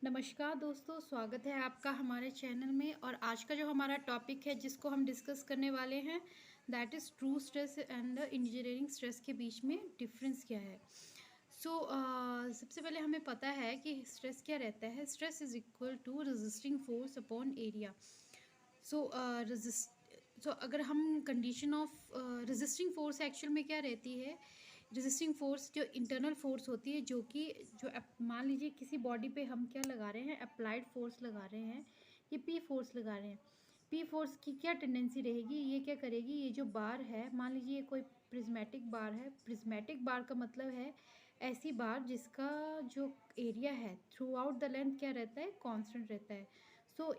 नमस्कार दोस्तों, स्वागत है आपका हमारे चैनल में। और आज का जो हमारा टॉपिक है जिसको हम डिस्कस करने वाले हैं that is true stress and the engineering stress के बीच में डिफरेंस क्या है। सबसे पहले हमें पता है कि स्ट्रेस क्या रहता है। Stress is equal to resisting force upon area. So अगर हम condition of resisting force actual में क्या रहती है। रेजिस्टिंग फोर्स जो इंटरनल फोर्स होती है, जो कि मान लीजिए किसी बॉडी पे हम क्या लगा रहे हैं, अप्लाइड फोर्स लगा रहे हैं, ये पी फोर्स लगा रहे हैं। पी फोर्स की क्या टेंडेंसी रहेगी, ये क्या करेगी, ये जो बार है, मान लीजिए ये कोई प्रिज्मेटिक बार है। प्रिज्मेटिक बार का मतलब है ऐसी बार जिसका जो एरिया है थ्रू आउट द लेंथ क्या रहता है, कांस्टेंट रहता है।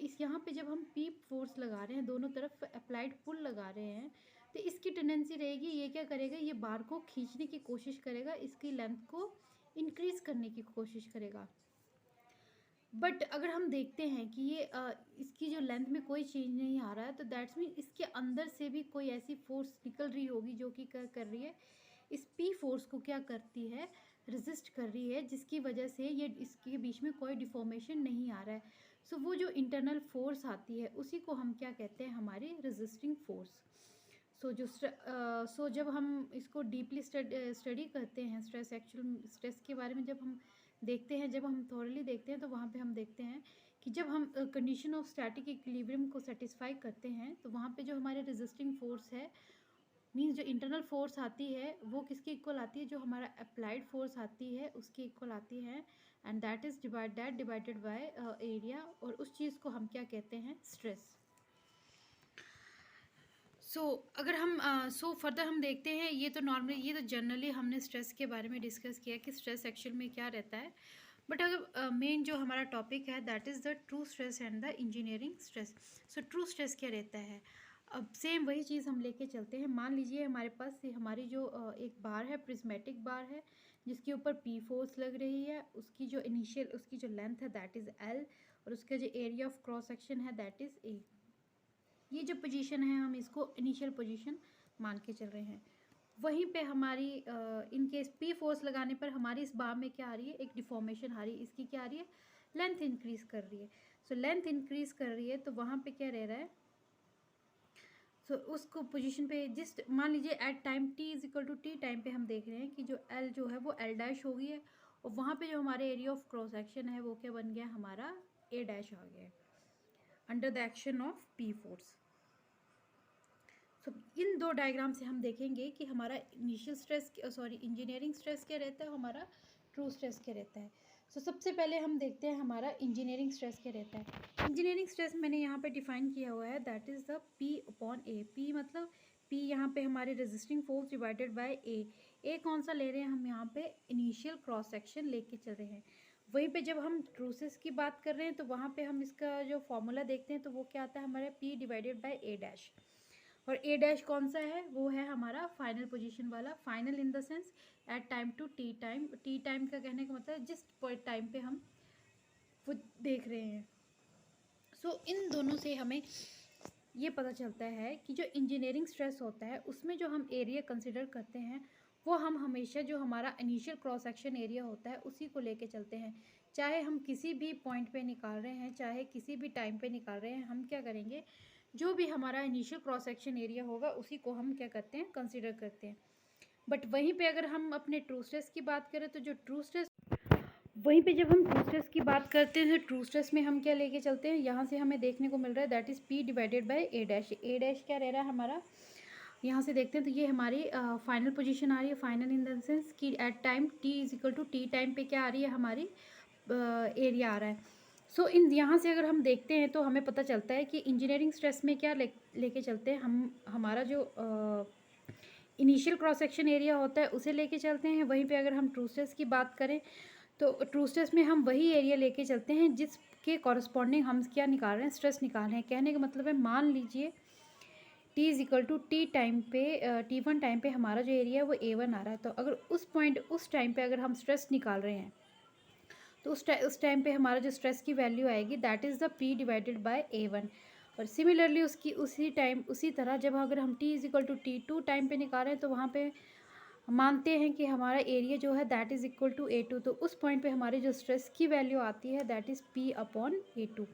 इस यहाँ पे जब हम पी फोर्स लगा रहे हैं, दोनों तरफ अप्लाइड पुल लगा रहे हैं, तो इसकी टेंडेंसी रहेगी, ये क्या करेगा, ये बार को खींचने की कोशिश करेगा, इसकी लेंथ को इंक्रीज करने की कोशिश करेगा। बट अगर हम देखते हैं कि इसकी जो लेंथ में कोई चेंज नहीं आ रहा है, तो दैट्स मीन इसके अंदर से भी कोई ऐसी फोर्स निकल रही होगी जो कि क्या कर रही है, इस पी फोर्स को क्या करती है, रेजिस्ट कर रही है, जिसकी वजह से ये इसके बीच में कोई डिफॉर्मेशन नहीं आ रहा है। वो जो इंटरनल फोर्स आती है उसी को हम क्या कहते हैं, हमारी रेजिस्टिंग फोर्स। जब हम इसको डीपली स्टडी करते हैं, एक्चुअल स्ट्रेस के बारे में जब हम देखते हैं, जब हम थॉरली देखते हैं, तो वहाँ पे हम देखते हैं कि जब हम कंडीशन ऑफ स्टैटिक इक्विलिब्रियम को सेटिस्फाई करते हैं, तो वहाँ पे जो हमारे रेजिस्टिंग फोर्स है, मीन्स जो इंटरनल फोर्स आती है वो किसकी इक्वल आती है, जो हमारा अप्लाइड फोर्स आती है उसकी इक्वल आती है। And that is divided by area, और उस चीज़ को हम क्या कहते हैं, स्ट्रेस। अगर हम फर्दर हम देखते हैं, ये तो नॉर्मली, ये तो जनरली हमने स्ट्रेस के बारे में डिस्कस किया कि स्ट्रेस एक्चुअल में क्या रहता है। बट अगर मेन जो हमारा टॉपिक है that is the true stress and the engineering stress. True stress क्या रहता है, अब सेम वही चीज़ हम लेके चलते हैं। मान लीजिए हमारे पास हमारी जो एक बार है, प्रिज्मेटिक बार है, जिसके ऊपर पी फोर्स लग रही है, उसकी जो उसकी जो लेंथ है दैट इज़ एल, और उसका जो एरिया ऑफ क्रॉस सेक्शन है दैट इज़ ए। ये जो पोजीशन है हम इसको इनिशियल पोजीशन मान के चल रहे हैं। वहीं पे हमारी इन केस पी फोर्स लगाने पर हमारी इस बार में क्या आ रही है, एक डिफॉर्मेशन आ रही है, इसकी क्या आ रही है, लेंथ इंक्रीज कर रही है। लेंथ इंक्रीज कर रही है, तो वहाँ पे क्या रह रहा है, उसको पोजीशन पे जिस मान लीजिए at time t is equal to t time पे हम देख रहे हैं कि जो एल जो है वो एल डैश हो गई है, और वहाँ पे जो हमारे एरिया ऑफ क्रॉस सेक्शन है वो क्या बन गया, हमारा ए डैश आ गया under the action of P force. इन दो डायग्राम से हम देखेंगे कि हमारा इनिशियल स्ट्रेस, इंजीनियरिंग स्ट्रेस क्या रहता है, हमारा ट्रू स्ट्रेस क्या रहता है। सबसे पहले हम देखते हैं हमारा इंजीनियरिंग स्ट्रेस क्या रहता है। इंजीनियरिंग स्ट्रेस मैंने यहाँ पे डिफाइन किया हुआ है, that is the P upon A. P मतलब पी यहाँ पे हमारे रेजिस्टिंग फोर्स डिवाइडेड बाय ए। ए कौन सा ले रहे हैं हम, यहाँ पे इनिशियल क्रॉस सेक्शन लेके चल रहे हैं। वहीं पे जब हम ट्रूसेस की बात कर रहे हैं, तो वहाँ पे हम इसका जो फॉर्मूला देखते हैं, तो वो क्या आता है, हमारा p divided by a dash. और ए डैश कौन सा है, वो है हमारा फाइनल पोजीशन वाला। Final in the sense at time to t time. T time का कहने का मतलब जिस टाइम पे हम वो देख रहे हैं। इन दोनों से हमें ये पता चलता है कि जो इंजीनियरिंग स्ट्रेस होता है उसमें जो हम एरिया कंसिडर करते हैं, वो हम हमेशा जो हमारा इनिशियल क्रॉस सेक्शन एरिया होता है उसी को लेके चलते हैं। चाहे हम किसी भी पॉइंट पे निकाल रहे हैं, चाहे किसी भी टाइम पे निकाल रहे हैं, हम क्या करेंगे, जो भी हमारा इनिशियल क्रॉस सेक्शन एरिया होगा उसी को हम क्या करते हैं, कंसिडर करते हैं। बट वहीं पे अगर हम अपने ट्रू स्ट्रेस की बात करें, तो जो ट्रू स्ट्रेस, वहीं पे जब हम ट्रू स्ट्रेस की बात करते हैं, ट्रू स्ट्रेस में हम क्या लेके चलते हैं, यहाँ से हमें देखने को मिल रहा है that is P divided by a dash. A dash क्या रह रहा है हमारा, यहाँ से देखते हैं तो ये हमारी फाइनल पोजीशन आ रही है। फाइनल इन द सेंस कि at time t is equal to t time पे क्या आ रही है, हमारी एरिया आ रहा है। इन यहाँ से अगर हम देखते हैं तो हमें पता चलता है कि इंजीनियरिंग स्ट्रेस में क्या लेके चलते हैं हम, हमारा जो इनिशियल क्रॉस सेक्शन एरिया होता है उसे लेके चलते हैं। वहीं पे अगर हम ट्रू स्ट्रेस की बात करें, तो ट्रू स्ट्रेस में हम वही एरिया लेके चलते हैं जिसके कॉरस्पॉन्डिंग हम क्या निकाल रहे हैं, स्ट्रेस निकाल रहे हैं। कहने का मतलब है, मान लीजिए t is equal to t time पे, T1 टाइम पे हमारा जो एरिया है वो A1 आ रहा है। तो अगर उस टाइम पे अगर हम स्ट्रेस निकाल रहे हैं, तो उस टाइम पे हमारा जो स्ट्रेस की वैल्यू आएगी that is the P divided by A1। और सिमिलरली उसी तरह जब अगर हम T is equal to T2 time पे निकाल रहे हैं, तो वहाँ पे मानते हैं कि हमारा एरिया जो है that is equal to A2, तो उस पॉइंट पे हमारे जो स्ट्रेस की वैल्यू आती है दैट इज़ P/A2।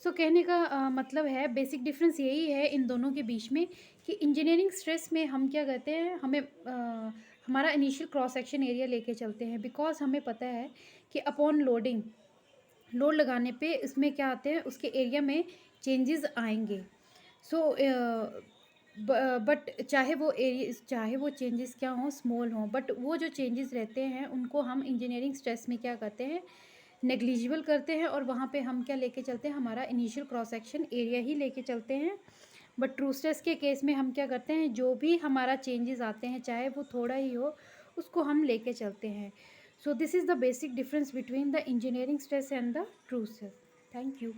सो कहने का मतलब है बेसिक डिफरेंस यही है इन दोनों के बीच में कि इंजीनियरिंग स्ट्रेस में हम क्या कहते हैं, हमें हमारा इनिशियल क्रॉस सेक्शन एरिया लेके चलते हैं, बिकॉज हमें पता है कि अपॉन लोडिंग, लोड लगाने पे इसमें क्या आते हैं, उसके एरिया में चेंजेस आएंगे। सो बट चाहे वो चेंजेस क्या हों, स्मॉल हों, बट वो जो चेंजेस रहते हैं उनको हम इंजीनियरिंग स्ट्रेस में क्या करते हैं, नेग्लिजिबल करते हैं, और वहाँ पे हम क्या लेके चलते हैं, हमारा इनिशियल क्रॉस सेक्शन एरिया ही लेके चलते हैं। बट ट्रू स्ट्रेस के केस में हम क्या करते हैं, जो भी हमारा चेंजेस आते हैं चाहे वो थोड़ा ही हो, उसको हम लेके चलते हैं। So this is the basic difference between the engineering stress and the true stress. Thank you.